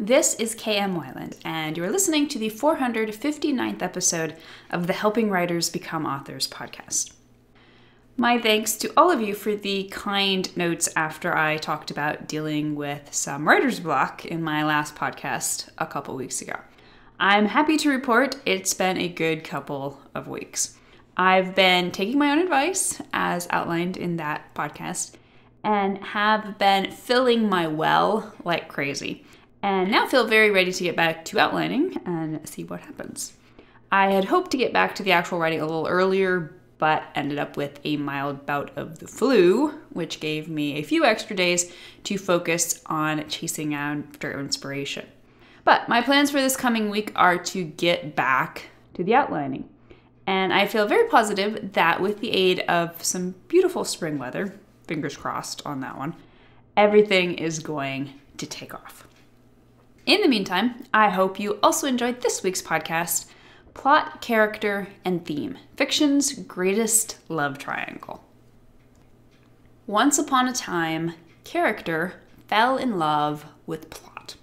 This is KM Weiland, and you're listening to the 459th episode of the Helping Writers Become Authors podcast. My thanks to all of you for the kind notes after I talked about dealing with some writer's block in my last podcast a couple weeks ago. I'm happy to report it's been a good couple of weeks. I've been taking my own advice, as outlined in that podcast, and have been filling my well like crazy, and now feel very ready to get back to outlining and see what happens. I had hoped to get back to the actual writing a little earlier, but ended up with a mild bout of the flu, which gave me a few extra days to focus on chasing after inspiration. But my plans for this coming week are to get back to the outlining. And I feel very positive that with the aid of some beautiful spring weather, fingers crossed on that one, everything is going to take off. In the meantime, I hope you also enjoyed this week's podcast, Plot, Character, and Theme, Fiction's Greatest Love Triangle. Once upon a time, character fell in love with plot.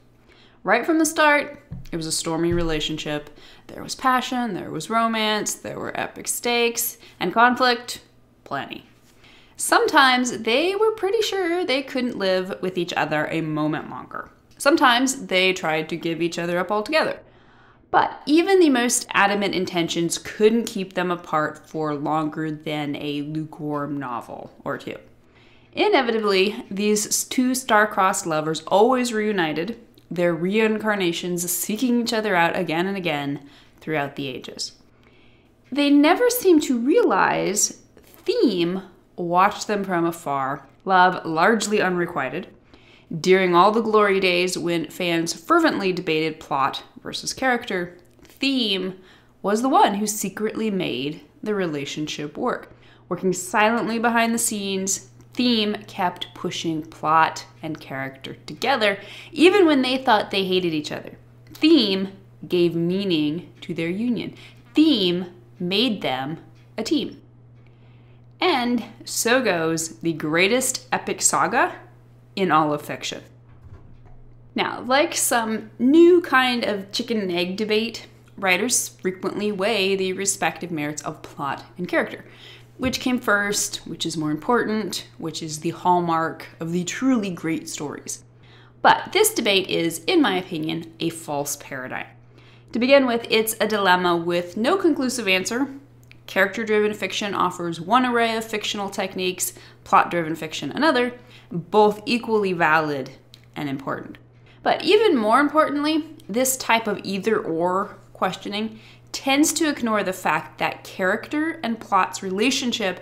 Right from the start, it was a stormy relationship. There was passion, there was romance, there were epic stakes, and conflict, plenty. Sometimes they were pretty sure they couldn't live with each other a moment longer. Sometimes they tried to give each other up altogether. But even the most adamant intentions couldn't keep them apart for longer than a lukewarm novel or two. Inevitably, these two star-crossed lovers always reunited, their reincarnations seeking each other out again and again throughout the ages. They never seemed to realize Theme watched them from afar, love largely unrequited, during all the glory days when fans fervently debated plot versus character. Theme was the one who secretly made the relationship work. Working silently behind the scenes, Theme kept pushing plot and character together, even when they thought they hated each other. Theme gave meaning to their union. Theme made them a team. And so goes the greatest epic saga in all of fiction. Now, like some new kind of chicken and egg debate, writers frequently weigh the respective merits of plot and character. Which came first, which is more important, which is the hallmark of the truly great stories. But this debate is, in my opinion, a false paradigm. To begin with, it's a dilemma with no conclusive answer. Character-driven fiction offers one array of fictional techniques, plot-driven fiction another, both equally valid and important. But even more importantly, this type of either-or questioning tends to ignore the fact that character and plot's relationship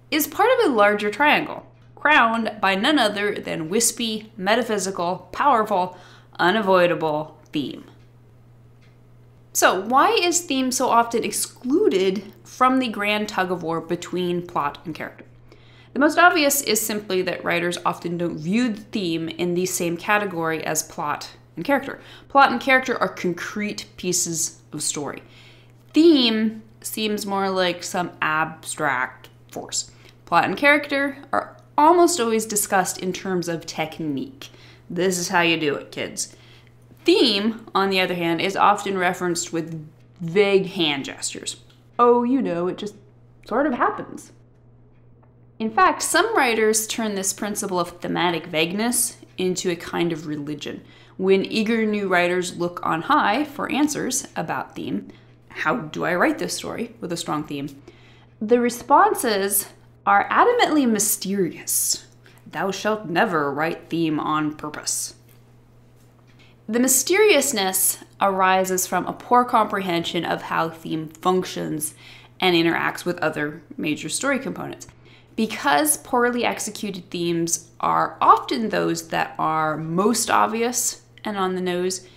is part of a larger triangle, crowned by none other than wispy, metaphysical, powerful, unavoidable theme. So why is theme so often excluded from the grand tug-of-war between plot and character? The most obvious is simply that writers often don't view the theme in the same category as plot and character. Plot and character are concrete pieces of story. Theme seems more like some abstract force. Plot and character are almost always discussed in terms of technique. This is how you do it, kids. Theme, on the other hand, is often referenced with vague hand gestures. Oh, you know, it just sort of happens. In fact, some writers turn this principle of thematic vagueness into a kind of religion. When eager new writers look on high for answers about theme, how do I write this story with a strong theme? The responses are adamantly mysterious. Thou shalt never write theme on purpose. The mysteriousness arises from a poor comprehension of how theme functions and interacts with other major story components. Because poorly executed themes are often those that are most obvious and on the nose,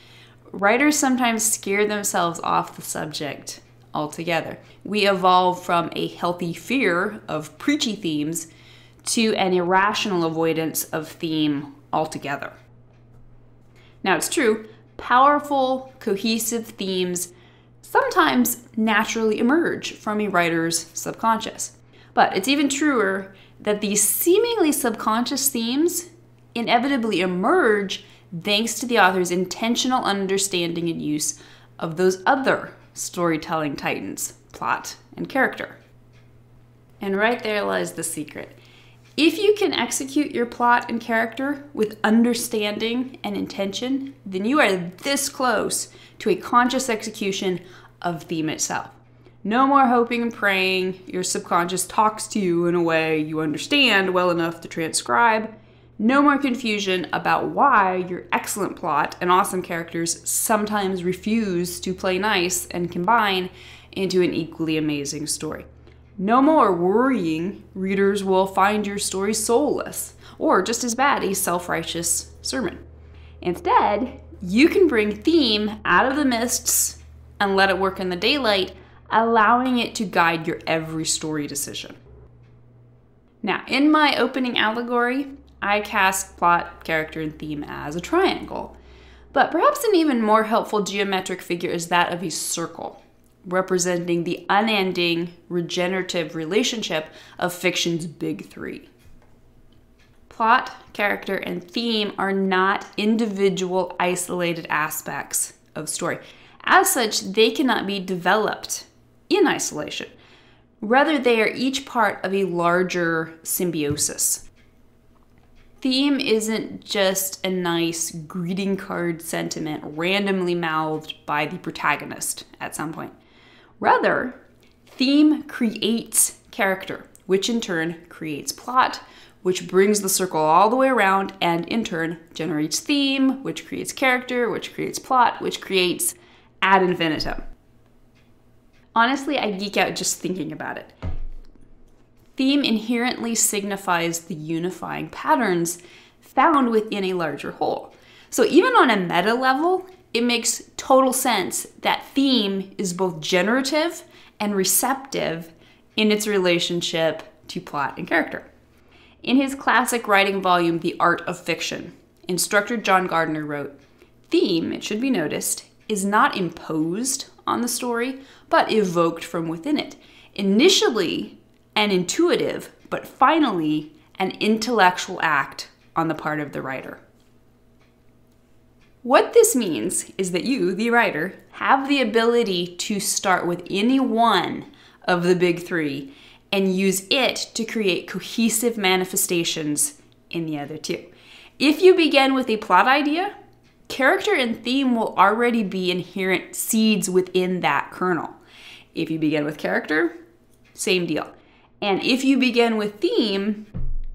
writers sometimes scare themselves off the subject altogether. We evolve from a healthy fear of preachy themes to an irrational avoidance of theme altogether. Now, it's true, powerful, cohesive themes sometimes naturally emerge from a writer's subconscious. But it's even truer that these seemingly subconscious themes inevitably emerge thanks to the author's intentional understanding and use of those other storytelling titans, plot and character. And right there lies the secret. If you can execute your plot and character with understanding and intention, then you are this close to a conscious execution of theme itself. No more hoping and praying your subconscious talks to you in a way you understand well enough to transcribe. No more confusion about why your excellent plot and awesome characters sometimes refuse to play nice and combine into an equally amazing story. No more worrying readers will find your story soulless, or just as bad, a self-righteous sermon. Instead, you can bring theme out of the mists and let it work in the daylight, allowing it to guide your every story decision. Now, in my opening allegory, I cast plot, character, and theme as a triangle, but perhaps an even more helpful geometric figure is that of a circle, representing the unending, regenerative relationship of fiction's big three. Plot, character, and theme are not individual, isolated aspects of story. As such, they cannot be developed in isolation. Rather, they are each part of a larger symbiosis. Theme isn't just a nice greeting card sentiment randomly mouthed by the protagonist at some point. Rather, theme creates character, which in turn creates plot, which brings the circle all the way around and in turn generates theme, which creates character, which creates plot, which creates ad infinitum. Honestly, I geek out just thinking about it. Theme inherently signifies the unifying patterns found within a larger whole. So even on a meta level, it makes total sense that theme is both generative and receptive in its relationship to plot and character. In his classic writing volume, The Art of Fiction, instructor John Gardner wrote, "Theme, it should be noticed, is not imposed on the story, but evoked from within it. Initially an intuitive, but finally an intellectual act on the part of the writer." What this means is that you, the writer, have the ability to start with any one of the big three and use it to create cohesive manifestations in the other two. If you begin with a plot idea, character and theme will already be inherent seeds within that kernel. If you begin with character, same deal. And if you begin with theme,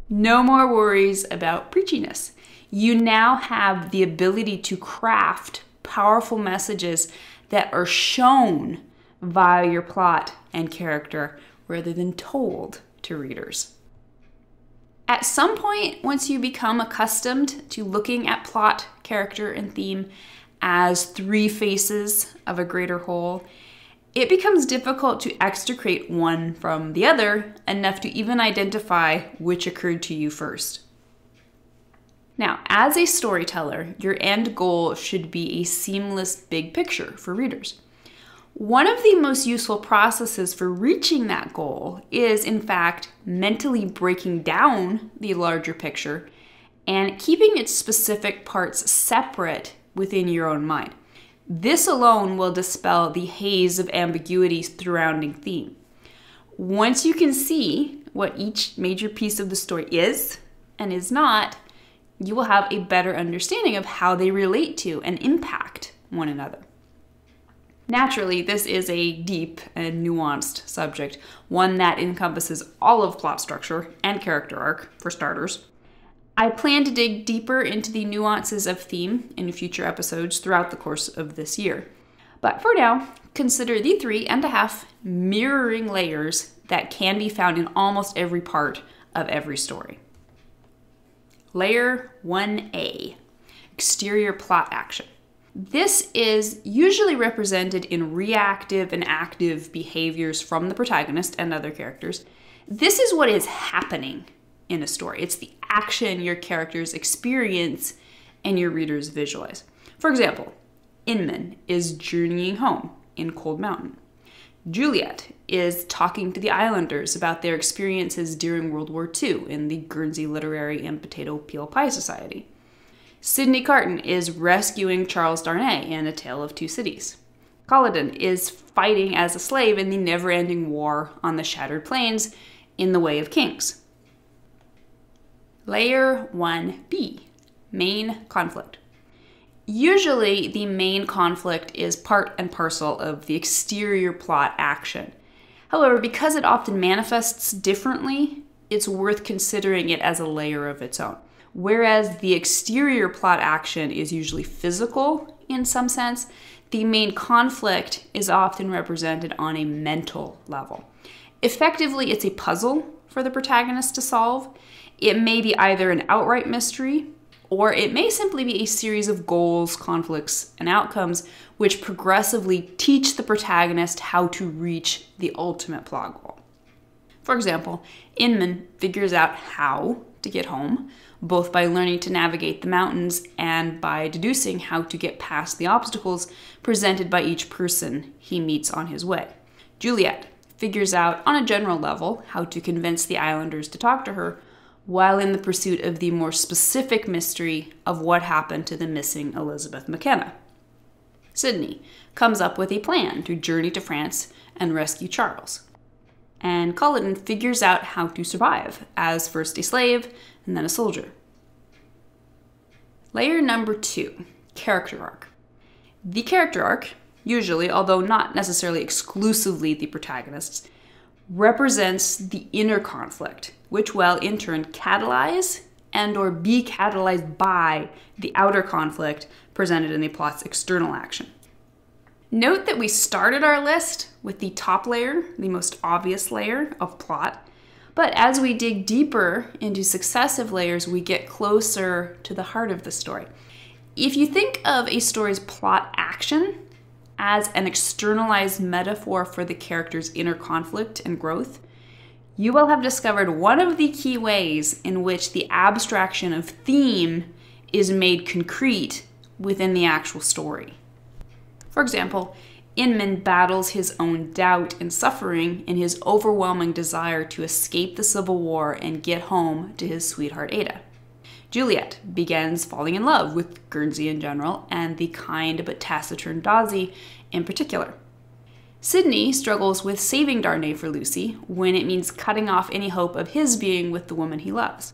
no more worries about preachiness. You now have the ability to craft powerful messages that are shown via your plot and character rather than told to readers. At some point, once you become accustomed to looking at plot, character, and theme as three faces of a greater whole, it becomes difficult to extricate one from the other enough to even identify which occurred to you first. Now, as a storyteller, your end goal should be a seamless big picture for readers. One of the most useful processes for reaching that goal is, in fact, mentally breaking down the larger picture and keeping its specific parts separate within your own mind. This alone will dispel the haze of ambiguity surrounding theme. Once you can see what each major piece of the story is and is not, you will have a better understanding of how they relate to and impact one another. Naturally, this is a deep and nuanced subject, one that encompasses all of plot structure and character arc, for starters. I plan to dig deeper into the nuances of theme in future episodes throughout the course of this year. But for now, consider the 3.5 mirroring layers that can be found in almost every part of every story. Layer 1A, exterior plot action. This is usually represented in reactive and active behaviors from the protagonist and other characters. This is what is happening in a story. It's the action your characters experience and your readers visualize. For example, Inman is journeying home in Cold Mountain. Juliet is talking to the islanders about their experiences during World War II in the Guernsey Literary and Potato Peel Pie Society. Sidney Carton is rescuing Charles Darnay in A Tale of Two Cities. Kaladin is fighting as a slave in the never-ending war on the Shattered Plains in The Way of Kings. Layer 1B, main conflict. Usually, the main conflict is part and parcel of the exterior plot action. However, because it often manifests differently, it's worth considering it as a layer of its own. Whereas the exterior plot action is usually physical in some sense, the main conflict is often represented on a mental level. Effectively, it's a puzzle for the protagonist to solve. It may be either an outright mystery, or it may simply be a series of goals, conflicts, and outcomes which progressively teach the protagonist how to reach the ultimate plot goal. For example, Inman figures out how to get home, both by learning to navigate the mountains and by deducing how to get past the obstacles presented by each person he meets on his way. Juliet figures out, on a general level, how to convince the islanders to talk to her, while in the pursuit of the more specific mystery of what happened to the missing Elizabeth McKenna. Sidney comes up with a plan to journey to France and rescue Charles. And Kaladin figures out how to survive as first a slave and then a soldier. Layer number 2, character arc. The character arc, usually, although not necessarily exclusively the protagonist's, represents the inner conflict, which will in turn catalyze and or be catalyzed by the outer conflict presented in the plot's external action. Note that we started our list with the top layer, the most obvious layer of plot, but as we dig deeper into successive layers, we get closer to the heart of the story. If you think of a story's plot action as an externalized metaphor for the character's inner conflict and growth, you will have discovered one of the key ways in which the abstraction of theme is made concrete within the actual story. For example, Inman battles his own doubt and suffering in his overwhelming desire to escape the Civil War and get home to his sweetheart Ada. Juliet begins falling in love with Guernsey in general and the kind but taciturn Dawsey in particular. Sidney struggles with saving Darnay for Lucy when it means cutting off any hope of his being with the woman he loves.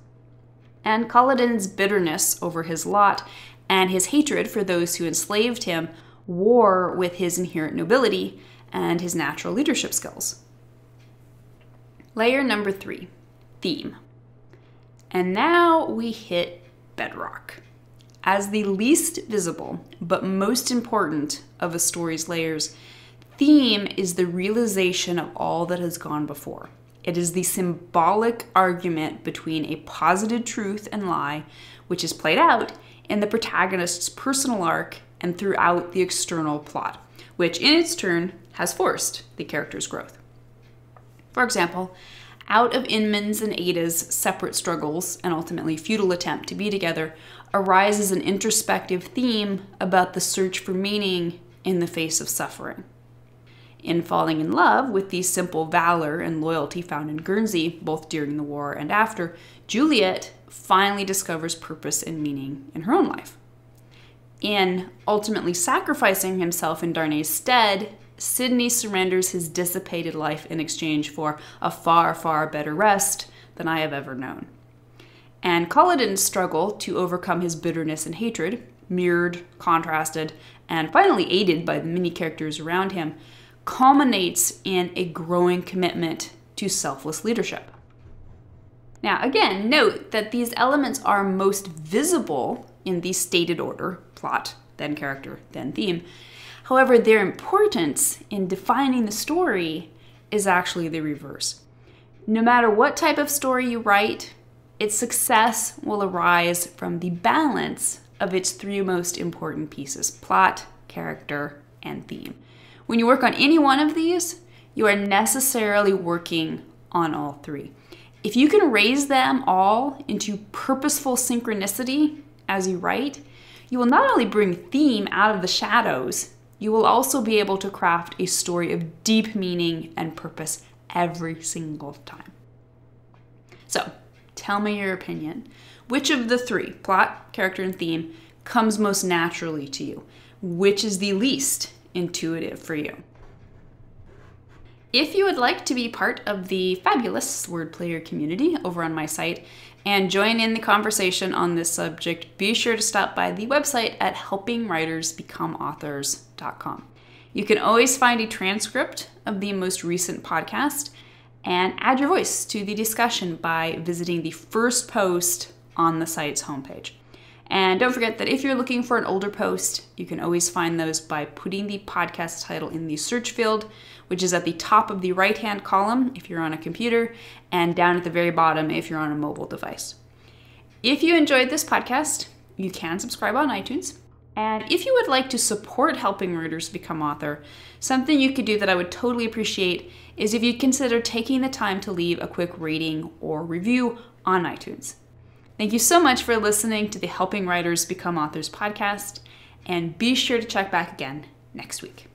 And Kaladin's bitterness over his lot and his hatred for those who enslaved him war with his inherent nobility and his natural leadership skills. Layer number 3, theme. And now we hit bedrock. As the least visible but most important of a story's layers, theme is the realization of all that has gone before. It is the symbolic argument between a posited truth and lie, which is played out in the protagonist's personal arc and throughout the external plot, which in its turn has forced the character's growth. For example, out of Inman's and Ada's separate struggles and ultimately futile attempt to be together arises an introspective theme about the search for meaning in the face of suffering. In falling in love with the simple valor and loyalty found in Guernsey, both during the war and after, Juliet finally discovers purpose and meaning in her own life. In ultimately sacrificing himself in Darnay's stead, Sidney surrenders his dissipated life in exchange for a far, far better rest than I have ever known. And Kaladin's struggle to overcome his bitterness and hatred, mirrored, contrasted, and finally aided by the many characters around him, culminates in a growing commitment to selfless leadership. Now, again, note that these elements are most visible in the stated order, plot, then character, then theme. However, their importance in defining the story is actually the reverse. No matter what type of story you write, its success will arise from the balance of its three most important pieces: plot, character, and theme. When you work on any one of these, you are necessarily working on all three. If you can raise them all into purposeful synchronicity as you write, you will not only bring theme out of the shadows, you will also be able to craft a story of deep meaning and purpose every single time. So, Tell me your opinion. Which of the three, plot, character, and theme, comes most naturally to you? Which is the least intuitive for you? If you would like to be part of the fabulous Word Player community over on my site and join in the conversation on this subject, be sure to stop by the website at helpingwritersbecomeauthors.com. You can always find a transcript of the most recent podcast and add your voice to the discussion by visiting the first post on the site's homepage. And don't forget that if you're looking for an older post, you can always find those by putting the podcast title in the search field, which is at the top of the right-hand column if you're on a computer, and down at the very bottom if you're on a mobile device. If you enjoyed this podcast, you can subscribe on iTunes. And if you would like to support Helping Writers Become Author, something you could do that I would totally appreciate is if you consider taking the time to leave a quick rating or review on iTunes. Thank you so much for listening to the Helping Writers Become Authors podcast, and be sure to check back again next week.